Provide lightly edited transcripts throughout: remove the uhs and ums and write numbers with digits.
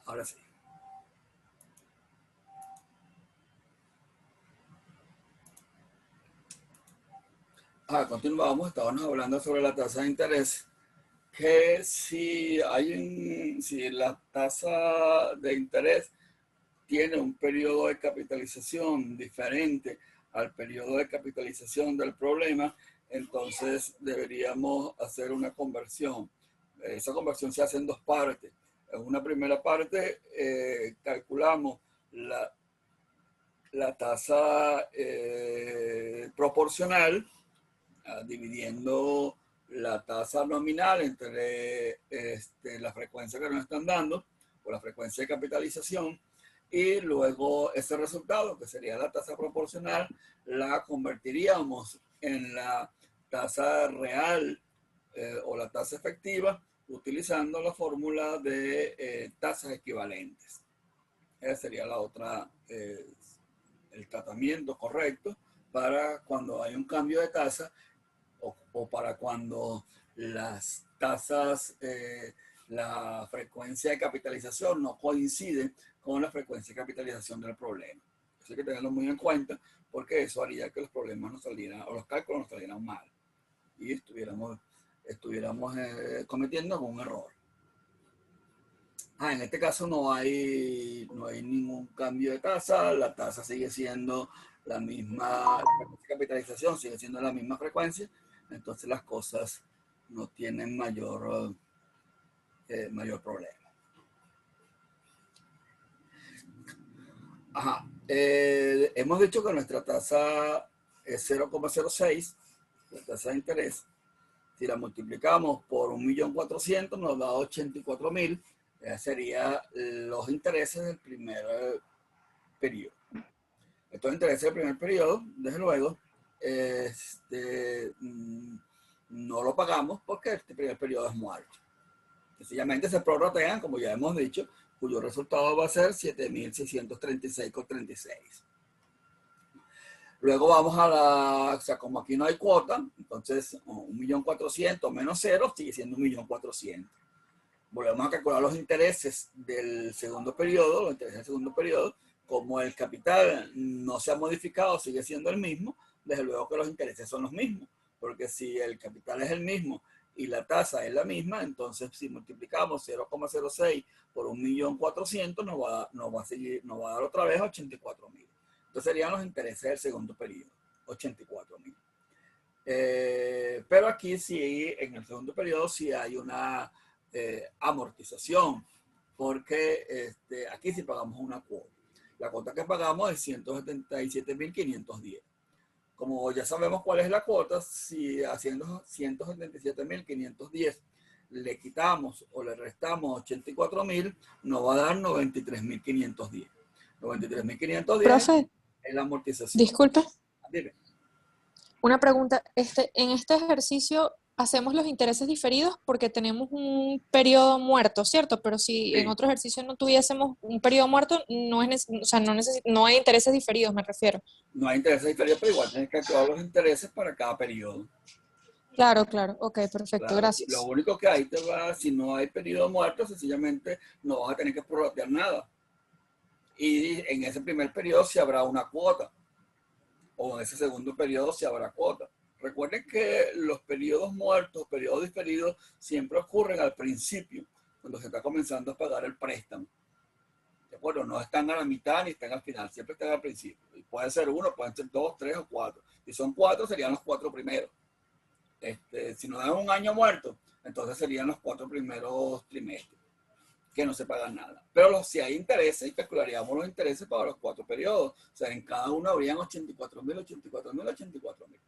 Ahora sí. Continuamos, estábamos hablando sobre la tasa de interés, que si la tasa de interés tiene un periodo de capitalización diferente al periodo de capitalización del problema, entonces deberíamos hacer una conversión. Esa conversión se hace en dos partes. En una primera parte calculamos la tasa proporcional, dividiendo la tasa nominal entre la frecuencia que nos están dando, o la frecuencia de capitalización, y luego ese resultado, que sería la tasa proporcional, la convertiríamos en la tasa real o la tasa efectiva, utilizando la fórmula de tasas equivalentes. Esa sería la otra, el tratamiento correcto para cuando hay un cambio de tasa, o para cuando las tasas, la frecuencia de capitalización no coincide con la frecuencia de capitalización del problema. Eso hay que tenerlo muy en cuenta, porque eso haría que los problemas no salieran, o los cálculos no salieran mal, y estuviéramos cometiendo un error. En este caso no hay ningún cambio de tasa, la tasa sigue siendo la misma, la frecuencia de capitalización sigue siendo la misma frecuencia, entonces las cosas no tienen mayor problema. Hemos dicho que nuestra tasa es 0,06, la tasa de interés. Si la multiplicamos por 1.400.000 nos da 84.000. Serían los intereses del primer periodo. Estos intereses del primer periodo, desde luego, no lo pagamos porque este primer periodo es muerto. Sencillamente se prorratean, como ya hemos dicho, cuyo resultado va a ser 7.636,36. Luego vamos o sea, como aquí no hay cuota, entonces 1.400.000 menos 0 sigue siendo 1.400.000. Volvemos a calcular los intereses del segundo periodo, los intereses del segundo periodo. Como el capital no se ha modificado, sigue siendo el mismo, desde luego que los intereses son los mismos, porque si el capital es el mismo y la tasa es la misma, entonces si multiplicamos 0,06 por 1.400.000 nos va a dar otra vez 84.000. Entonces serían los intereses del segundo periodo, 84.000. Pero aquí sí, en el segundo periodo sí hay una amortización, porque aquí sí pagamos una cuota. La cuota que pagamos es 177.510. Como ya sabemos cuál es la cuota, si haciendo 177.510 le quitamos o le restamos 84.000, nos va a dar 93.510. 93.510 Profe, es la amortización. disculpe. Dime. Una pregunta. En este ejercicio hacemos los intereses diferidos porque tenemos un periodo muerto, ¿cierto? Pero si en otro ejercicio no tuviésemos un periodo muerto, no hay intereses diferidos, me refiero. No hay intereses diferidos, pero igual tienes que calcular los intereses para cada periodo. Claro, claro. Ok, perfecto. Claro. Gracias. Lo único que ahí te va, si no hay periodo muerto, sencillamente no vas a tener que prorratear nada. Y en ese primer periodo sí habrá una cuota, o en ese segundo periodo sí habrá cuota. Recuerden que los periodos muertos, periodos diferidos, siempre ocurren al principio, cuando se está comenzando a pagar el préstamo. ¿De acuerdo? No están a la mitad ni están al final, siempre están al principio. Y puede ser uno, pueden ser dos, tres o cuatro. Si son cuatro, serían los cuatro primeros. Si nos dan un año muerto, entonces serían los 4 primeros trimestres, que no se pagan nada. Pero si hay intereses, calcularíamos los intereses para los 4 periodos. O sea, en cada uno habrían 84.000, 84.000, 84.000.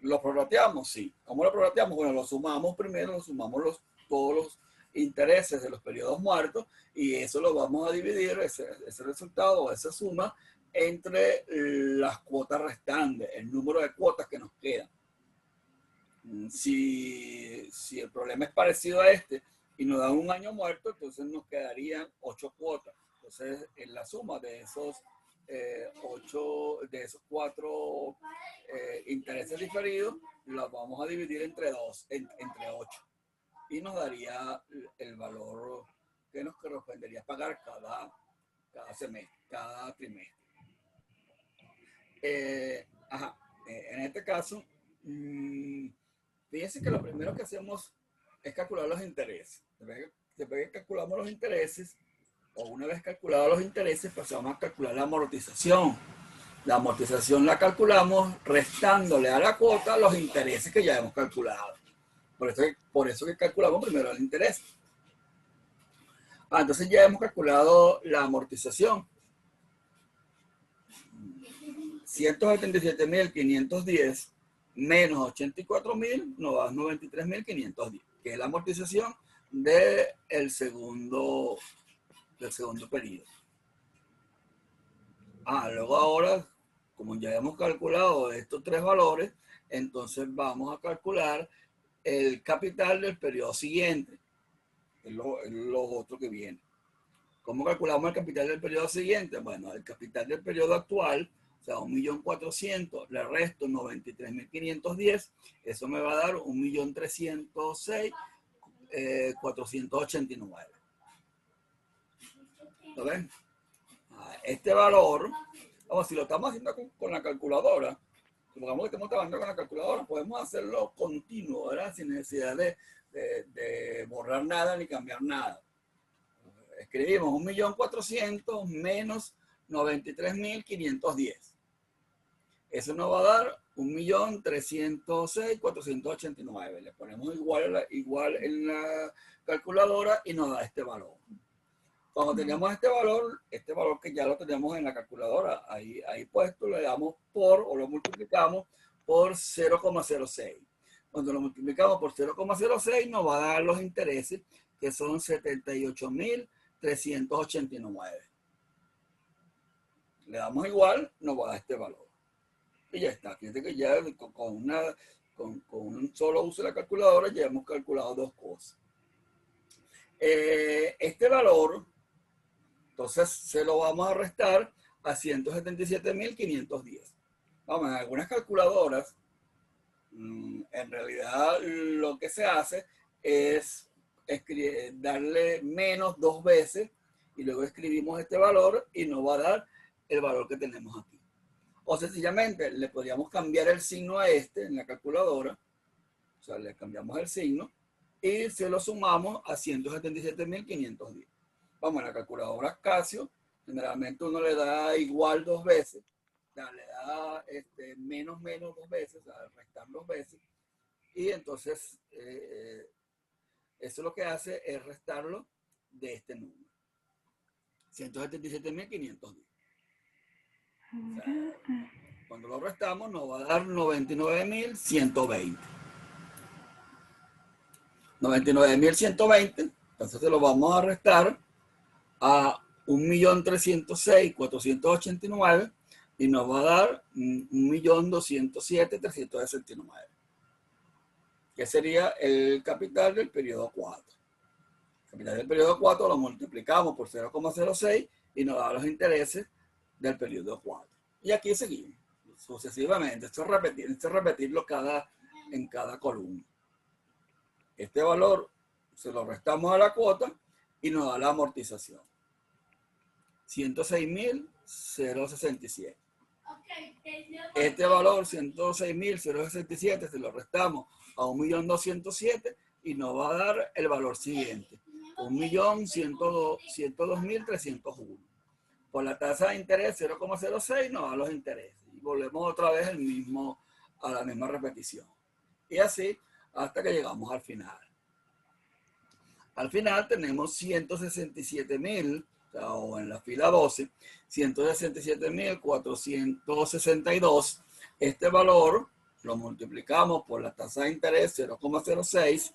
¿Lo prorrateamos? Sí. ¿Cómo lo prorrateamos? Bueno, lo sumamos primero, lo sumamos todos los intereses de los periodos muertos, y eso lo vamos a dividir, ese resultado, esa suma, entre las cuotas restantes, el número de cuotas que nos quedan. Si el problema es parecido a este y nos dan un año muerto, entonces nos quedarían 8 cuotas. Entonces, en la suma de esos 4 intereses diferidos, los vamos a dividir entre 8. Y nos daría el valor que nos correspondería pagar cada semestre, cada trimestre. En este caso, fíjense que lo primero que hacemos es calcular los intereses. Después que calculamos los intereses, o una vez calculados los intereses, pasamos a calcular la amortización. La amortización la calculamos restándole a la cuota los intereses que ya hemos calculado. Por eso que calculamos primero el interés. Entonces ya hemos calculado la amortización. 177.510 menos 84.000 nos da 93.510, que es la amortización del segundo periodo. Luego ahora, como ya hemos calculado estos tres valores, entonces vamos a calcular el capital del periodo siguiente, es lo otro que viene. ¿Cómo calculamos el capital del periodo siguiente? Bueno, el capital del periodo actual, o sea, 1.400.000, le resto 93.510, eso me va a dar 1.306.489. ¿Lo ven? Este valor, si lo estamos haciendo con la calculadora, supongamos que estamos trabajando con la calculadora, podemos hacerlo continuo, ¿verdad? Sin necesidad de borrar nada ni cambiar nada. Escribimos 1.400.000 menos 93.510. Eso nos va a dar 1.306.489. Le ponemos igual en la calculadora y nos da este valor. Cuando tenemos este valor que ya lo tenemos en la calculadora, ahí puesto, le damos por, o lo multiplicamos por 0,06. Cuando lo multiplicamos por 0,06 nos va a dar los intereses, que son 78.389. Le damos igual, nos va a dar este valor. Y ya está. Fíjense que ya con un solo uso de la calculadora ya hemos calculado dos cosas. Este valor, entonces se lo vamos a restar a 177.510. Vamos, en algunas calculadoras, en realidad lo que se hace es darle menos dos veces y luego escribimos este valor y nos va a dar el valor que tenemos aquí. O sencillamente le podríamos cambiar el signo a este en la calculadora, o sea, le cambiamos el signo y se lo sumamos a 177.510. Vamos, a la calculadora Casio, generalmente uno le da igual dos veces, le da menos dos veces, o sea, restar dos veces, y entonces eso lo que hace es restarlo de este número, 177.510. O sea, cuando lo restamos nos va a dar 99.120. 99.120, entonces se lo vamos a restar a 1.306.489 y nos va a dar 1.207.369, que sería el capital del periodo 4. El capital del periodo 4 lo multiplicamos por 0,06 y nos da los intereses del periodo 4. Y aquí seguimos sucesivamente. Esto es repetirlo en cada columna. Este valor se lo restamos a la cuota y nos da la amortización. 106.067. Este valor, 106.067, se lo restamos a 1.207.000 y nos va a dar el valor siguiente, 1.102.301. Por la tasa de interés 0,06 nos da los intereses. Y volvemos otra vez a la misma repetición. Y así hasta que llegamos al final. Al final tenemos 167.000, o en la fila 12, 167.462. Este valor lo multiplicamos por la tasa de interés 0,06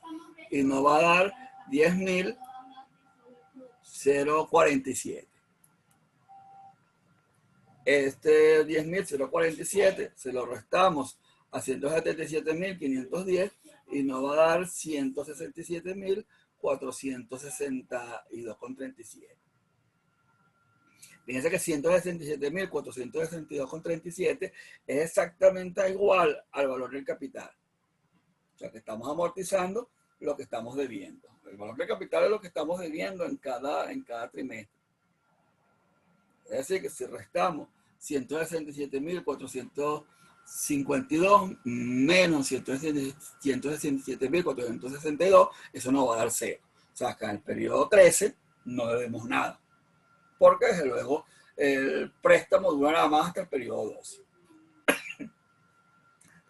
y nos va a dar 10.047. Este 10.047 se lo restamos a 177.510 y nos va a dar 167.462,37. Fíjense que 167.462,37 es exactamente igual al valor del capital. O sea que estamos amortizando lo que estamos debiendo. El valor de capital es lo que estamos debiendo en cada trimestre. Es decir, que si restamos 167.452 menos 167.462, eso nos va a dar 0. O sea, que en el periodo 13 no debemos nada, porque desde luego el préstamo dura nada más hasta el periodo 12.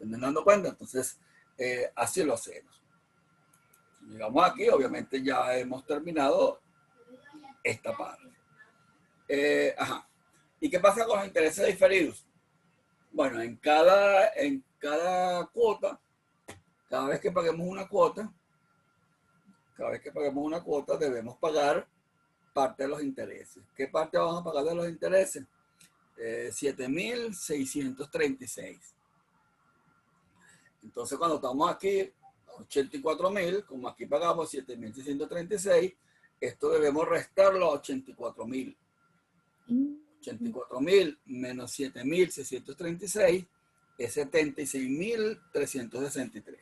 ¿Están dando cuenta? Entonces, así lo hacemos. Llegamos aquí, obviamente ya hemos terminado esta parte. ¿Y qué pasa con los intereses diferidos? Bueno, en cada cuota, cada vez que paguemos una cuota, debemos pagar parte de los intereses. ¿Qué parte vamos a pagar de los intereses? 7.636. Entonces, cuando estamos aquí, 84.000, como aquí pagamos 7.636, esto debemos restarlo a 84.000. 84.000 menos 7.636 es 76.363.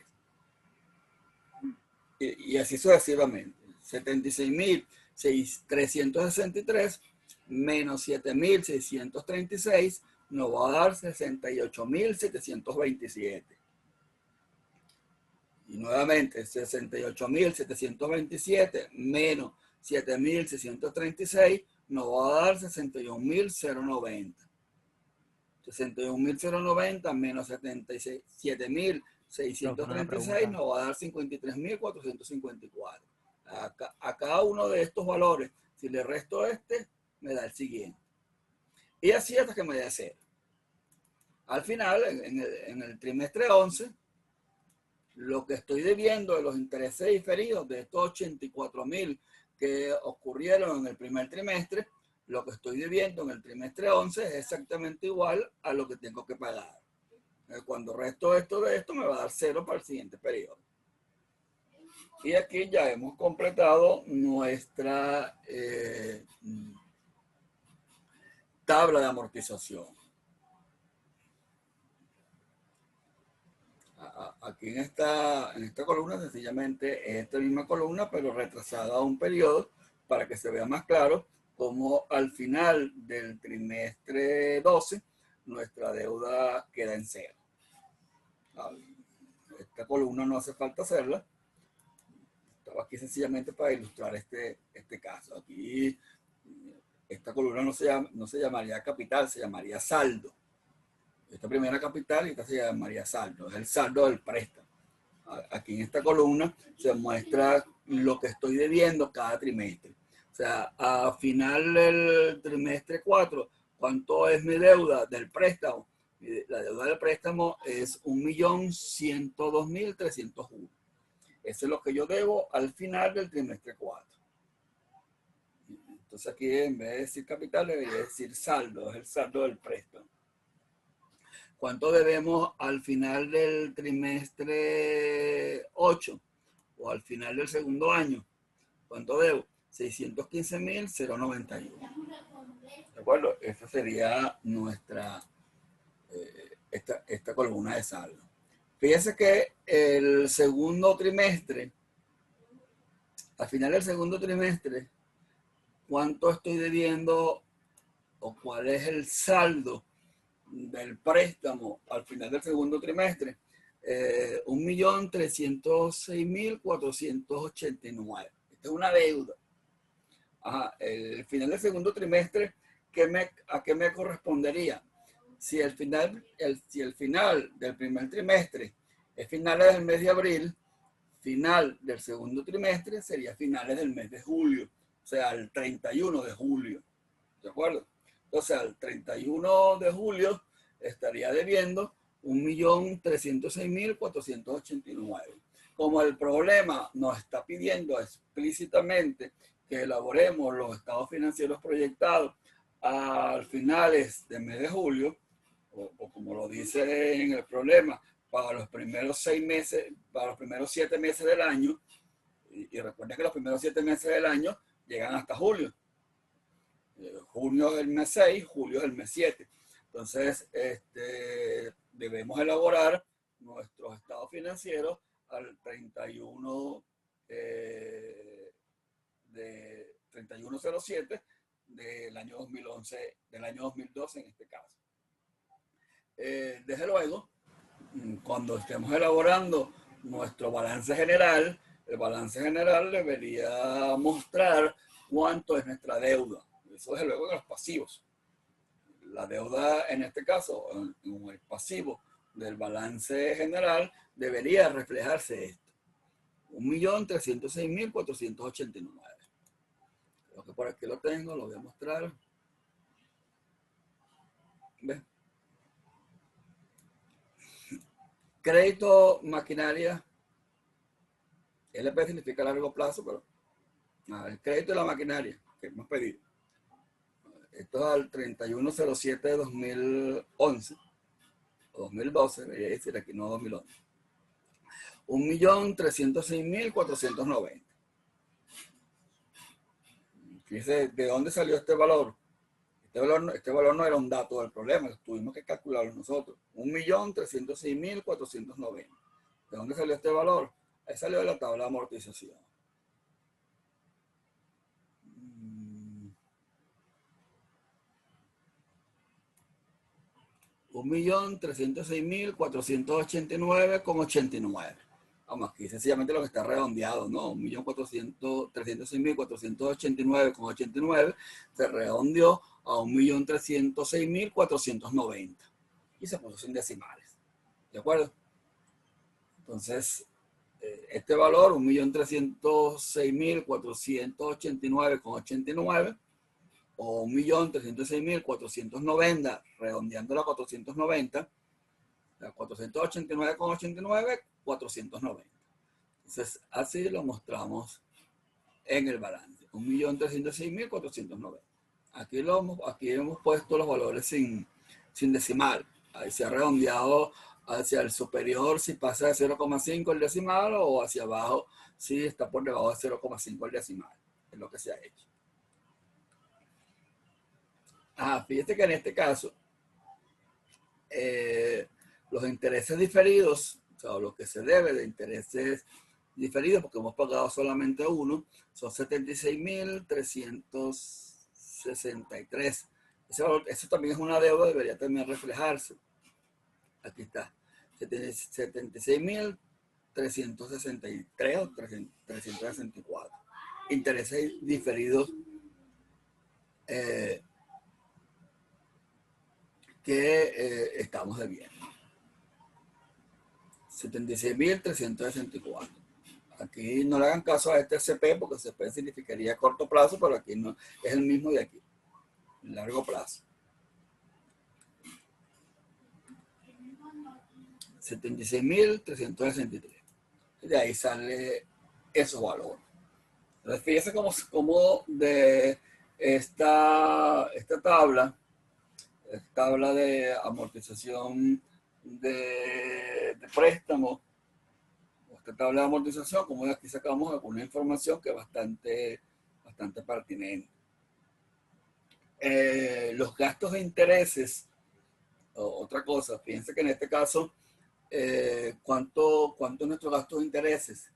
Y así sucesivamente. 76.363 menos 7.636 nos va a dar 68.727. Y nuevamente, 68.727 menos 7.636 nos va a dar 61.090. 61.090 menos 7.636 nos va a dar 53.454. A cada uno de estos valores, si le resto este, me da el siguiente. Y así hasta que me dé 0. Al final, en el trimestre 11, lo que estoy debiendo de los intereses diferidos de estos 84.000 que ocurrieron en el primer trimestre, lo que estoy debiendo en el trimestre 11 es exactamente igual a lo que tengo que pagar. Cuando resto esto de esto, me va a dar 0 para el siguiente periodo. Y aquí ya hemos completado nuestra tabla de amortización. Aquí en esta columna, sencillamente es esta misma columna, pero retrasada a un periodo para que se vea más claro cómo al final del trimestre 12 nuestra deuda queda en 0. Esta columna no hace falta hacerla. Estaba aquí sencillamente para ilustrar este caso. Aquí esta columna no se llamaría capital, se llamaría saldo. Esta primera capital y esta se llamaría saldo. Es el saldo del préstamo. Aquí en esta columna se muestra lo que estoy debiendo cada trimestre. O sea, a final del trimestre 4, ¿cuánto es mi deuda del préstamo? La deuda del préstamo es 1.102.301. Eso es lo que yo debo al final del trimestre 4. Entonces aquí en vez de decir capital debería decir saldo, es el saldo del préstamo. ¿Cuánto debemos al final del trimestre 8 o al final del segundo año? ¿Cuánto debo? 615.091. ¿De acuerdo? Esta sería nuestra, esta columna de saldo. Fíjense que el segundo trimestre, al final del segundo trimestre, ¿cuánto estoy debiendo o cuál es el saldo del préstamo al final del segundo trimestre? 1.306.489. Esta es una deuda. El final del segundo trimestre, ¿a qué me correspondería? Si el final del primer trimestre es finales del mes de abril, final del segundo trimestre sería finales del mes de julio, o sea, el 31 de julio. ¿De acuerdo? Entonces, al 31 de julio estaría debiendo 1.306.489. Como el problema nos está pidiendo explícitamente que elaboremos los estados financieros proyectados a finales del mes de julio, o como lo dice en el problema, para los primeros 6 meses, para los primeros 7 meses del año, y recuerden que los primeros 7 meses del año llegan hasta julio. Junio es el mes 6, julio es el mes 7. Entonces, debemos elaborar nuestros estados financieros al 31 de 3107 del año 2011, del año 2012 en este caso. Desde luego, cuando estemos elaborando nuestro balance general, el balance general debería mostrar cuánto es nuestra deuda. Eso desde luego en los pasivos. La deuda, en este caso, en el pasivo del balance general, debería reflejarse esto. 1.306.489. Creo que por aquí lo tengo, lo voy a mostrar. ¿Ves? Crédito, maquinaria. LP significa largo plazo, pero el crédito y la maquinaria que hemos pedido. Esto es al 3107 de 2011 o 2012, debería decir aquí, no 2011. 1.306.490. Fíjense, ¿de dónde salió este valor? Este valor no era un dato del problema, tuvimos que calcularlo nosotros. 1.306.490. ¿De dónde salió este valor? Ahí salió de la tabla de amortización. 1.306.489,89. Vamos, aquí sencillamente lo que está redondeado, ¿no? 1.306.489,89 se redondeó a 1.306.490 y se puso sin decimales. ¿De acuerdo? Entonces, este valor, 1.306.489,89 o 1.306.490, redondeando a 490, 489,89, 490. Entonces, así lo mostramos en el balance, 1.306.490. Aquí hemos puesto los valores sin decimal. Ahí se ha redondeado hacia el superior si pasa de 0,5 el decimal o hacia abajo si está por debajo de 0,5 el decimal. Es lo que se ha hecho. Fíjate que en este caso, los intereses diferidos, o sea, lo que se debe de intereses diferidos, porque hemos pagado solamente uno, son 76.363. Eso también es una deuda, debería también reflejarse. Aquí está, 76.363 o 364. Intereses diferidos que estamos debiendo. 76.364. Aquí no le hagan caso a este CP porque CP significaría corto plazo, pero aquí no es el mismo de aquí, largo plazo. 76.363. De ahí sale esos valores. Entonces, fíjense cómo de esta tabla de amortización de préstamo, esta tabla de amortización, como aquí sacamos alguna información que es bastante pertinente. Los gastos de intereses, otra cosa, fíjense que en este caso, ¿cuánto es nuestro gasto de intereses?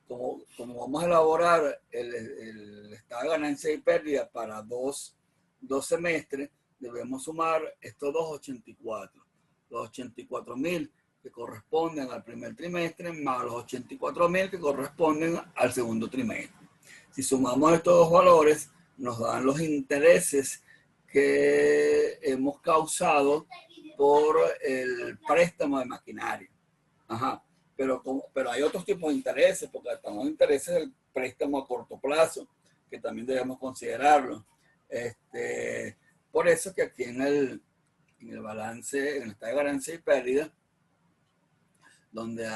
Como vamos a elaborar el estado de ganancia y pérdida para dos semestres, debemos sumar estos 284. Los 84.000 que corresponden al primer trimestre más los 84.000 que corresponden al segundo trimestre. Si sumamos estos dos valores, nos dan los intereses que hemos causado por el préstamo de maquinaria. Pero hay otros tipos de intereses, porque estamos en intereses del préstamo a corto plazo, que también debemos considerarlo. Por eso que aquí en el balance, en el estado de ganancia y pérdida, donde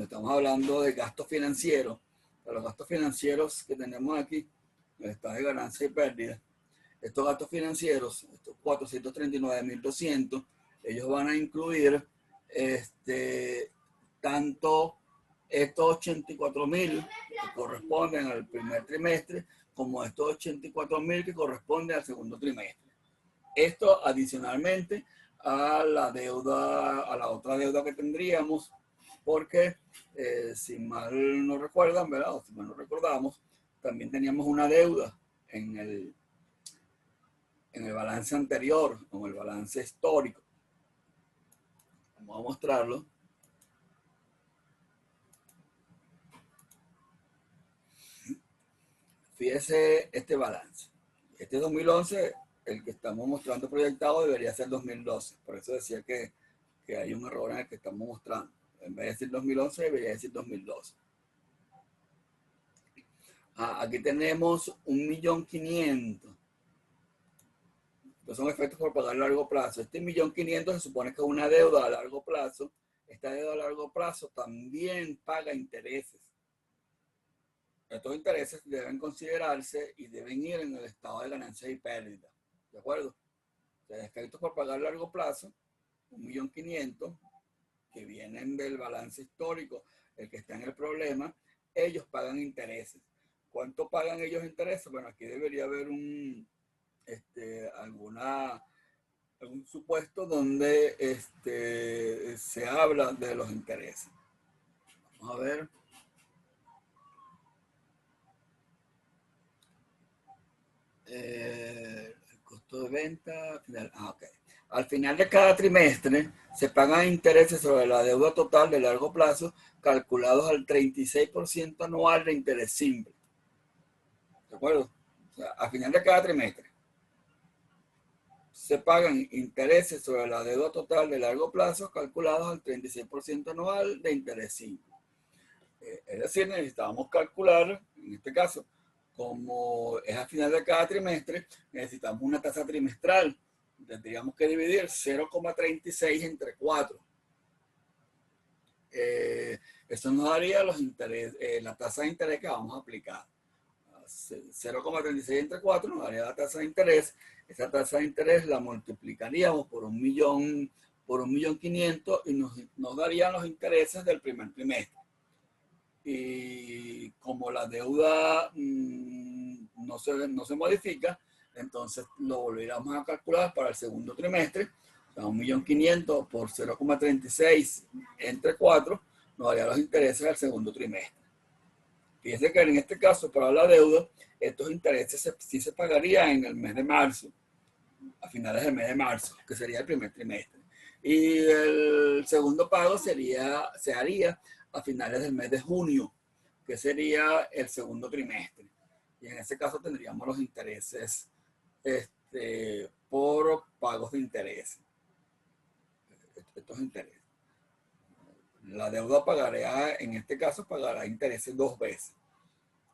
estamos hablando de gastos financieros, los gastos financieros que tenemos aquí, el estado de ganancia y pérdida, estos gastos financieros, estos 439.200, ellos van a incluir tanto estos 84.000 que corresponden al primer trimestre, como estos 84.000 que corresponden al segundo trimestre. Esto adicionalmente a la otra deuda que tendríamos porque si mal no recuerdan, ¿verdad? O si mal no recordamos, también teníamos una deuda en el balance anterior, como el balance histórico. Vamos a mostrarlo. Fíjese este balance. Este 2011, el que estamos mostrando proyectado, debería ser 2012. Por eso decía que hay un error en el que estamos mostrando. En vez de decir 2011, debería decir 2012. Aquí tenemos 1.500.000. Estos son efectos por pagar a largo plazo. Este 1.500.000 se supone que es una deuda a largo plazo. Esta deuda a largo plazo también paga intereses. Estos intereses deben considerarse y deben ir en el estado de ganancias y pérdidas. ¿De acuerdo? O sea, efectos por pagar a largo plazo, 1.500.000, que vienen del balance histórico, el que está en el problema, ellos pagan intereses. ¿Cuánto pagan ellos intereses? Bueno, aquí debería haber algún supuesto donde se habla de los intereses. Vamos a ver. El costo de venta final. Ok. Al final de cada trimestre se pagan intereses sobre la deuda total de largo plazo calculados al 36% anual de interés simple. ¿De acuerdo? O sea, al final de cada trimestre se pagan intereses sobre la deuda total de largo plazo calculados al 36% anual de interés simple. Es decir, necesitábamos calcular, en este caso, como es al final de cada trimestre, necesitamos una tasa trimestral. Tendríamos que dividir 0,36 entre 4. Eso nos daría los intereses, la tasa de interés que vamos a aplicar. 0,36 entre 4 nos daría la tasa de interés. Esa tasa de interés la multiplicaríamos por 1.500.000 y nos darían los intereses del primer trimestre. Y como la deuda no se modifica, entonces lo volveríamos a calcular para el segundo trimestre. O sea, 1.500.000 por 0,36 entre 4 nos daría los intereses del segundo trimestre. Fíjense que en este caso, para la deuda, estos intereses sí se pagarían en el mes de marzo, a finales del mes de marzo, que sería el primer trimestre. Y el segundo pago se haría a finales del mes de junio, que sería el segundo trimestre. Y en ese caso tendríamos los intereses por pagos de interés. Estos intereses. La deuda pagará, en este caso, pagará intereses 2 veces.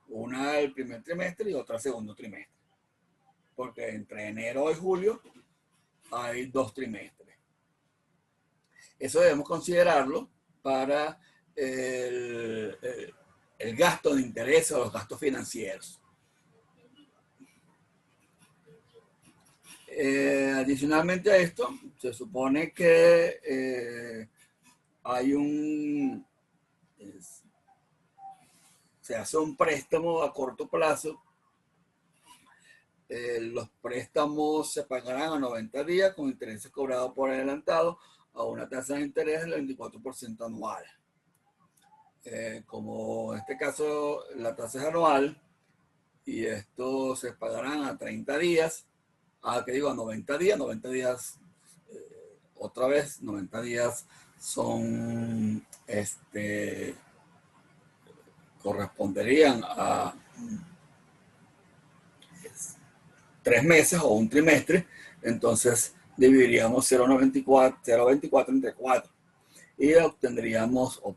Una el primer trimestre y otra el segundo trimestre. Porque entre enero y julio hay 2 trimestres. Eso debemos considerarlo para el gasto de interés o los gastos financieros. Adicionalmente a esto, se supone que se hace un préstamo a corto plazo. Los préstamos se pagarán a 90 días con intereses cobrados por adelantado a una tasa de interés del 24% anual. Como en este caso la tasa es anual y esto se pagarán a 30 días, a 90 días, 90 días, otra vez, 90 días son, corresponderían a 3 meses o un trimestre, entonces dividiríamos 0,24 entre 4 y obtendríamos, o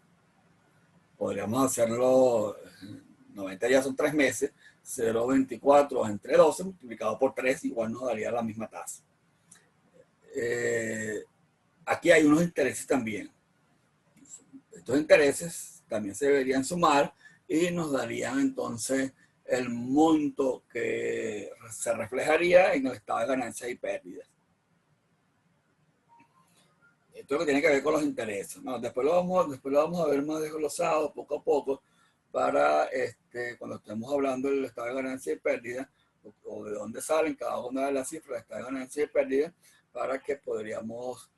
podríamos hacerlo, 90 días son 3 meses, 0,24 entre 12 multiplicado por 3 igual nos daría la misma tasa. Aquí hay unos intereses también. Estos intereses también se deberían sumar y nos darían entonces el monto que se reflejaría en el estado de ganancias y pérdidas. Esto es lo que tiene que ver con los intereses, ¿no? Después lo vamos a ver más desglosado poco a poco para cuando estemos hablando del estado de ganancias y pérdidas o de dónde salen cada una de las cifras de estado de ganancias y pérdidas para que podríamos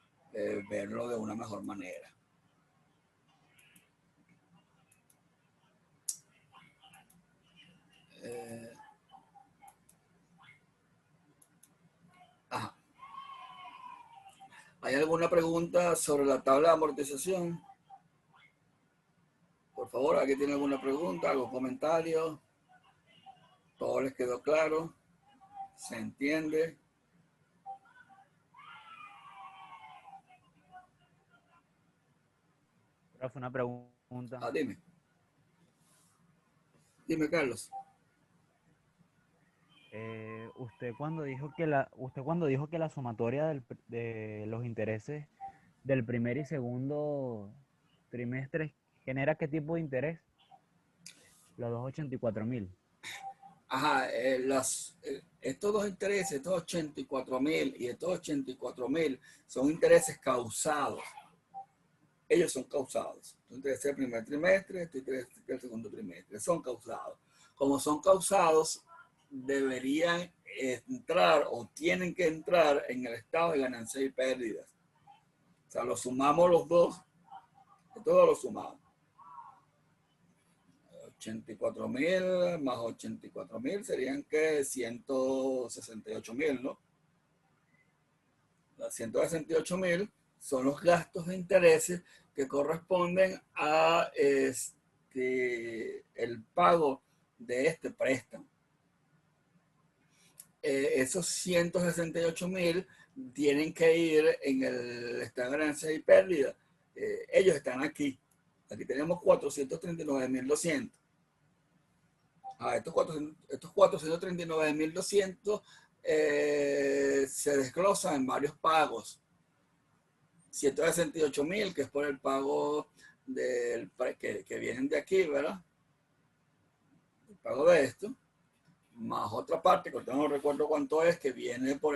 verlo de una mejor manera. ¿Hay alguna pregunta sobre la tabla de amortización? Por favor, ¿alguien tiene alguna pregunta, algún comentario? ¿Todo les quedó claro? ¿Se entiende? Profe, una pregunta. Dime. Dime, Carlos. Usted cuando dijo que la sumatoria de los intereses del primer y segundo trimestre genera qué tipo de interés? Los 284.000. Ajá, estos dos intereses, estos 84.000 y estos 84.000 son intereses causados. Ellos son causados. Estos intereses del primer trimestre, estos intereses del segundo trimestre, son causados. Como son causados, deberían entrar o tienen que entrar en el estado de ganancias y pérdidas. O sea, los sumamos los dos, todos los sumamos. 84.000 más 84.000 serían que 168.000, ¿no? Los 168.000 son los gastos de intereses que corresponden a el pago de este préstamo. Esos 168.000 tienen que ir en el estado de ganancias y pérdidas. Ellos están aquí. Aquí tenemos 439.200. Estos 439.200 se desglosan en varios pagos. 168.000, que es por el pago que vienen de aquí, ¿verdad? El pago de esto. Más otra parte, que no recuerdo cuánto es, que viene por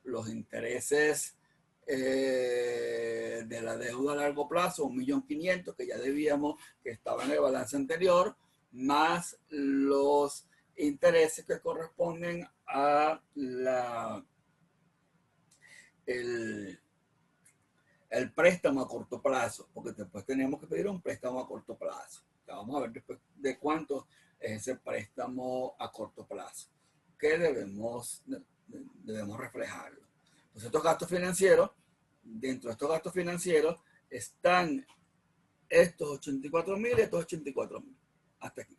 los intereses de la deuda a largo plazo, 1.500.000, que ya debíamos, que estaba en el balance anterior, más los intereses que corresponden a el préstamo a corto plazo, porque después tenemos que pedir un préstamo a corto plazo. Ya vamos a ver después de cuánto es ese préstamo a corto plazo, que debemos reflejarlo. Entonces, estos gastos financieros, dentro de estos gastos financieros están estos 84.000 y estos 84.000. Hasta aquí.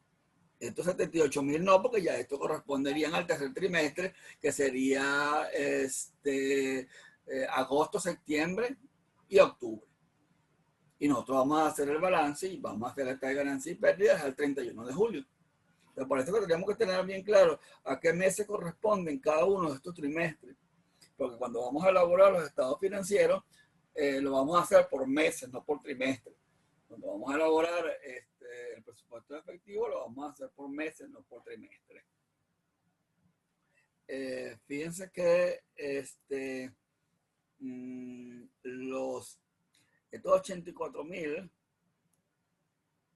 Estos 78.000 no, porque ya esto corresponderían al tercer trimestre, que sería agosto, septiembre y octubre. Y nosotros vamos a hacer el balance y vamos a hacer esta de ganancias y pérdidas al 31 de julio. Entonces, por eso que tenemos que tener bien claro a qué meses corresponden cada uno de estos trimestres. Porque cuando vamos a elaborar los estados financieros, lo vamos a hacer por meses, no por trimestre. Cuando vamos a elaborar el presupuesto efectivo, lo vamos a hacer por meses, no por trimestre. Fíjense que estos 84.000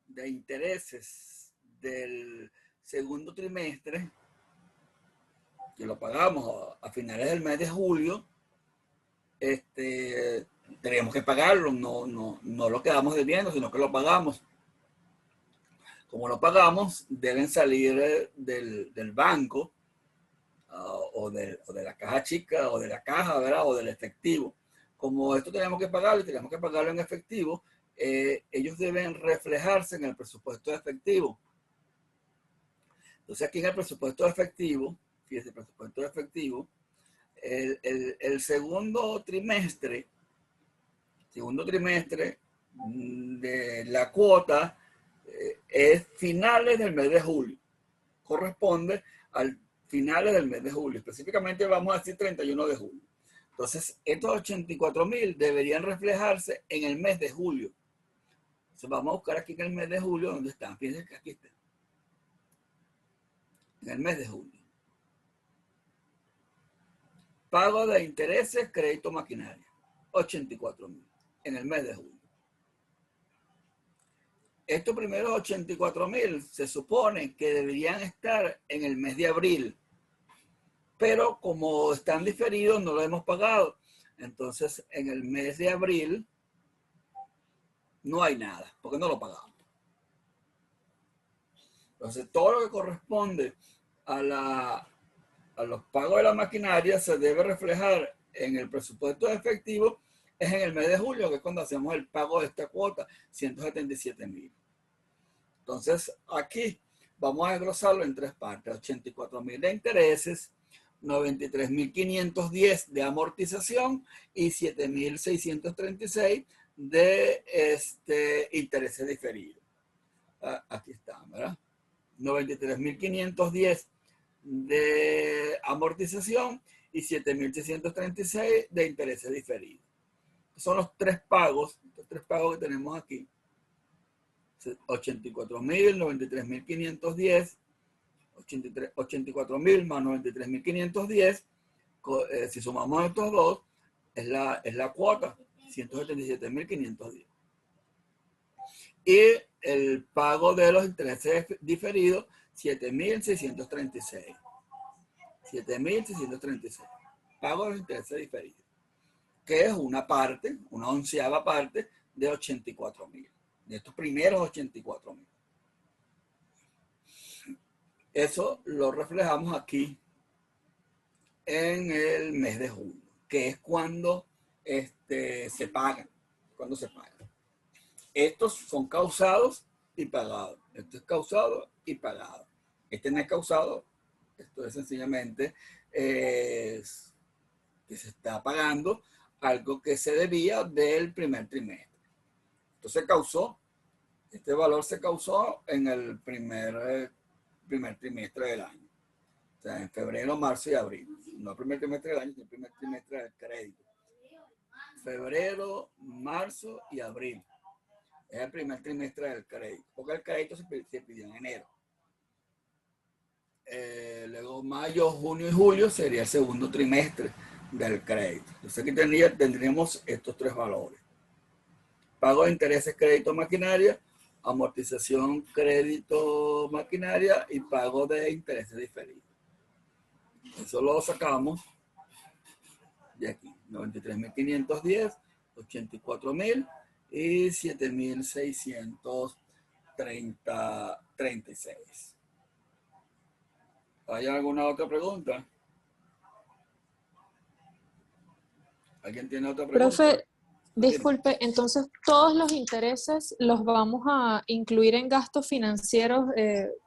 de intereses del segundo trimestre, que lo pagamos a finales del mes de julio, tenemos que pagarlo, no lo quedamos debiendo, sino que lo pagamos. Como lo pagamos, deben salir del banco o de la caja chica o de la caja, ¿verdad? O del efectivo. Como esto tenemos que pagarlo y tenemos que pagarlo en efectivo, ellos deben reflejarse en el presupuesto de efectivo. Entonces aquí en el presupuesto de efectivo, fíjense, el presupuesto de efectivo, el segundo trimestre de la cuota es finales del mes de julio. Corresponde al finales del mes de julio. Específicamente vamos a decir 31 de julio. Entonces, estos 84.000 deberían reflejarse en el mes de julio. Entonces, vamos a buscar aquí en el mes de julio, ¿dónde están? Fíjense que aquí están. En el mes de julio. Pago de intereses, crédito maquinaria. 84.000 en el mes de julio. Estos primeros 84.000 se supone que deberían estar en el mes de abril, pero como están diferidos no lo hemos pagado. Entonces en el mes de abril no hay nada, porque no lo pagamos. Entonces todo lo que corresponde a los pagos de la maquinaria se debe reflejar en el presupuesto efectivo es en el mes de julio, que es cuando hacemos el pago de esta cuota, 177.000. Entonces, aquí vamos a desglosarlo en tres partes: 84.000 de intereses, 93.510 de amortización y 7.636 de intereses diferidos. Aquí están, ¿verdad? 93.510 de amortización y 7.636 de intereses diferidos. Son los tres pagos que tenemos aquí. 84.000, 93.510, 84.000 más 93.510, si sumamos estos dos, es la cuota, 177.510. Y el pago de los intereses diferidos, 7.636. 7.636. Pago de los intereses diferidos, que es una parte, una onceava parte de 84.000. De estos primeros 84.000. Eso lo reflejamos aquí en el mes de julio, que es cuando se pagan. Cuando se pagan. Estos son causados y pagados. Esto es causado y pagado. Este no es causado. Esto es sencillamente que se está pagando algo que se debía del primer trimestre. Entonces este valor se causó en el primer trimestre del año. O sea, en febrero, marzo y abril. No el primer trimestre del año, sino el primer trimestre del crédito. Febrero, marzo y abril. Es el primer trimestre del crédito. Porque el crédito se pidió en enero. Luego mayo, junio y julio sería el segundo trimestre del crédito. Entonces aquí tendríamos estos tres valores: pago de intereses, crédito, maquinaria; amortización, crédito, maquinaria; y pago de intereses diferidos. Eso lo sacamos de aquí: 93.510, 84.000 y 7.636. ¿Hay alguna otra pregunta? ¿Alguien tiene otra pregunta? Profe, disculpe, entonces todos los intereses los vamos a incluir en gastos financieros,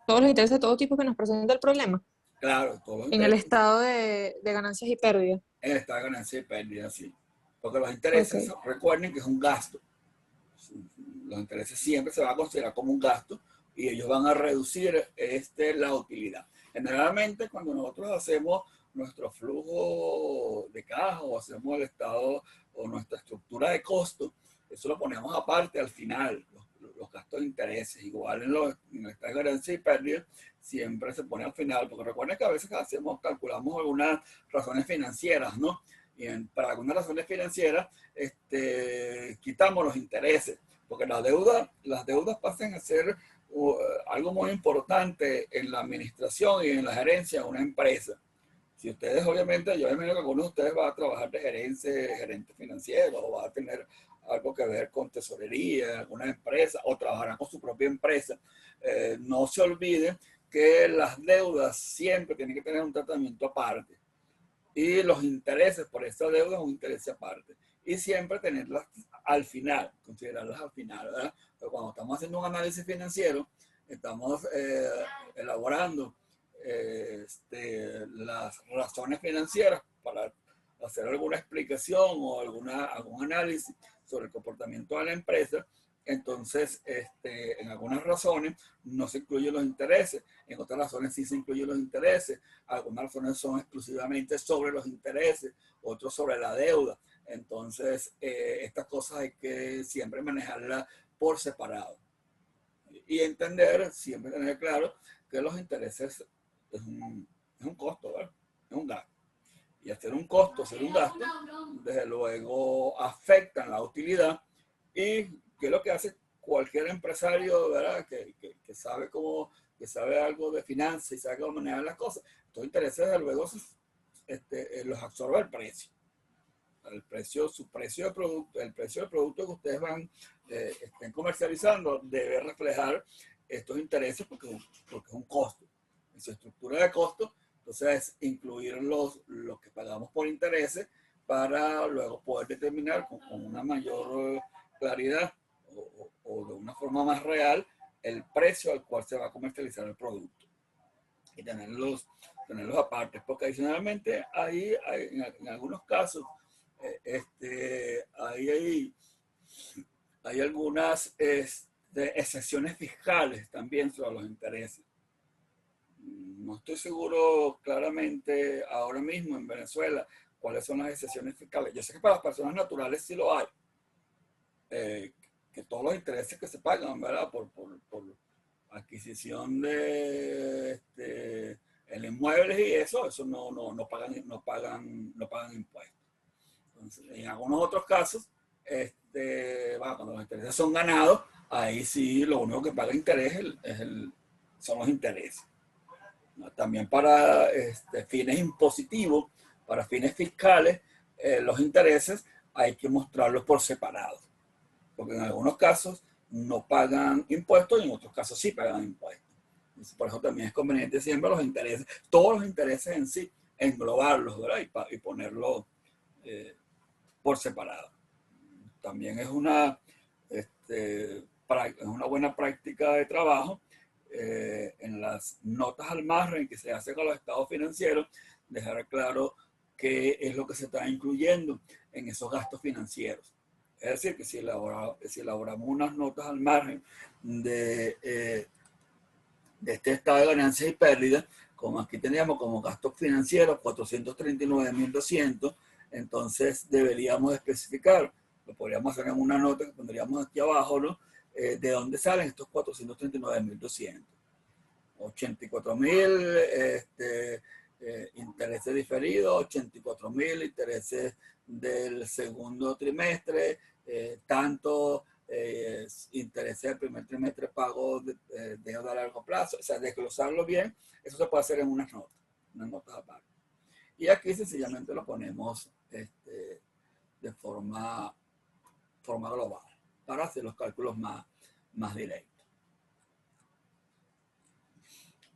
todos los intereses de todo tipo que nos presenta el problema, Claro, todos los en el intereses. estado de ganancias y pérdidas. En el estado de ganancia y pérdida, sí. Porque los intereses, Ok. recuerden que es un gasto. Los intereses siempre se van a considerar como un gasto y ellos van a reducir la utilidad. Generalmente, cuando nosotros hacemos nuestro flujo de caja o hacemos el estado o nuestra estructura de costo, eso lo ponemos aparte al final, los gastos de intereses. Igual en el estado de ganancia y pérdida siempre se pone al final, porque recuerden que a veces calculamos algunas razones financieras, ¿no? Y para algunas razones financieras quitamos los intereses, porque las deudas pasan a ser algo muy importante en la administración y en la gerencia de una empresa. Si ustedes, obviamente, yo imagino que algunos de ustedes van a trabajar de gerente financiero, o va a tener algo que ver con tesorería, alguna empresa, o trabajarán con su propia empresa. No se olviden que las deudas siempre tienen que tener un tratamiento aparte. Y los intereses por esa deuda es un interés aparte. Y siempre tenerlas al final, considerarlas al final, ¿verdad? Pero cuando estamos haciendo un análisis financiero, estamos elaborando las razones financieras para hacer alguna explicación o algún análisis sobre el comportamiento de la empresa. Entonces, en algunas razones no se incluyen los intereses, en otras razones sí se incluyen los intereses, algunas razones son exclusivamente sobre los intereses, otros sobre la deuda. Entonces, estas cosas hay que siempre manejarlas por separado y entender, siempre tener claro que los intereses es un costo, ¿verdad? Es un gasto. Y hacer un costo, hacer un gasto, desde luego afectan la utilidad. Y que es lo que hace cualquier empresario, ¿verdad? Que sabe que sabe algo de finanzas y sabe cómo manejar las cosas. Estos intereses, desde luego, los absorbe el precio. Su precio de producto, el precio del producto que ustedes estén comercializando debe reflejar estos intereses porque es un costo. En su estructura de costo, entonces, incluir lo que pagamos por intereses para luego poder determinar con una mayor claridad o de una forma más real el precio al cual se va a comercializar el producto y tenerlos aparte, porque adicionalmente ahí en algunos casos hay algunas excepciones fiscales también sobre los intereses. No estoy seguro claramente ahora mismo en Venezuela cuáles son las excepciones fiscales. Yo sé que para las personas naturales sí lo hay. Que todos los intereses que se pagan, ¿verdad? Por adquisición de el inmuebles y eso no pagan impuestos. Entonces, en algunos otros casos, bueno, cuando los intereses son ganados, ahí sí lo único que paga interés son los intereses. ¿No? También para fines impositivos, para fines fiscales, los intereses hay que mostrarlos por separado, porque en algunos casos no pagan impuestos y en otros casos sí pagan impuestos. Entonces, por eso también es conveniente siempre los intereses, todos los intereses en sí, englobarlos, ¿verdad? Y ponerlos por separado. También es una buena práctica de trabajo en las notas al margen que se hace con los estados financieros, dejar claro qué es lo que se está incluyendo en esos gastos financieros. Es decir, que si elaboramos unas notas al margen de este estado de ganancias y pérdidas, como aquí teníamos como gastos financieros 439.200, entonces deberíamos especificar, lo podríamos hacer en una nota que pondríamos aquí abajo, ¿no? De dónde salen estos 439.200. 84.000 intereses diferidos, 84.000 intereses del segundo trimestre, tanto intereses del primer trimestre pago de deuda a largo plazo, o sea, desglosarlo bien, eso se puede hacer en unas notas aparte. Y aquí sencillamente lo ponemos de forma global para hacer los cálculos más directos.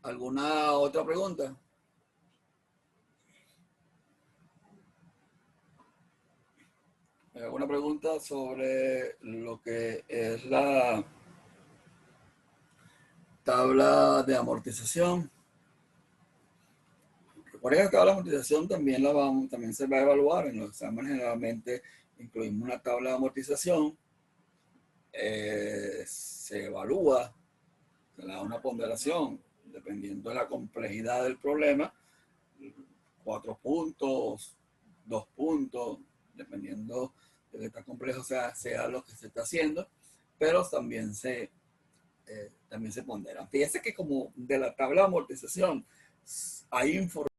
¿Alguna otra pregunta? ¿Alguna pregunta sobre lo que es la tabla de amortización? Recuerden que la tabla de amortización también se va a evaluar en los exámenes. Generalmente incluimos una tabla de amortización, se evalúa, se le da una ponderación dependiendo de la complejidad del problema, 4 puntos, 2 puntos, dependiendo de qué tan complejo sea lo que se está haciendo, pero también se pondera. Fíjense que como de la tabla de amortización hay información